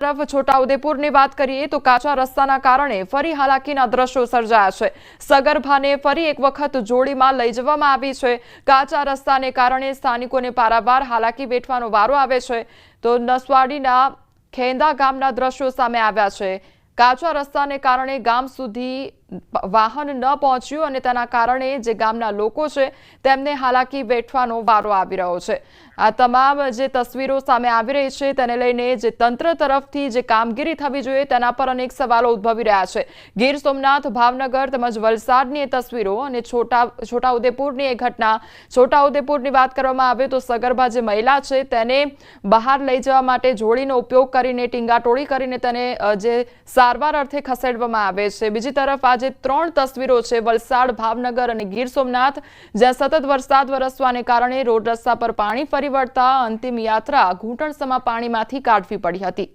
તરફ છોટાઉદેપુરની વાત કરીએ તો કાચા રસ્તાના કારણે ફરી હાલાકીના દ્રશ્યો સર્જાયા છે। સગર્ભાને ફરી એક વખત જોડીમાં લઈ જવામાં આવી છે। કાચા રસ્તાને કારણે સ્થાનિકોને પારાવાર હાલાકી વેઠવાનો વારો આવે છે। તો નસવાડીના ખેંદા ગામના દ્રશ્યો સામે આવ્યા છે। કાચા રસ્તાને કારણે ગામ સુધી વાહન ન પહોંચ્યું અને તેના કારણે જે ગામના લોકો છે તેમને હાલાકી વેઠવાનો વારો આવી રહ્યો છે। આ તમામ જે તસવીરો સામે આવી રહી છે તેને લઈને જે તંત્ર તરફથી જે કામગીરી થવી જોઈએ તેના પર અનેક સવાલો ઉદ્ભવી રહ્યા છે। ગીર સોમનાથ, ભાવનગર તેમજ વલસાડની એ તસવીરો અને છોટાઉદેપુરની એ ઘટના। છોટાઉદેપુરની વાત કરવામાં આવે તો સગર્ભા જે મહિલા છે તેને બહાર લઈ જવા માટે જોડીનો ઉપયોગ કરીને ટીંગાટોળી કરીને તેને જે સારવાર અર્થે ખસેડવામાં આવે છે। બીજી તરફ આજે ત્રણ તસવીરો છે વલસાડ, ભાવનગર અને ગીર સોમનાથ, જ્યાં સતત વરસાદ વરસવાને કારણે રોડ રસ્તા પર પાણી ફરી વળતા અંતિમ યાત્રા ઘૂંટણસમા પાણીમાંથી કાઢવી પડી હતી।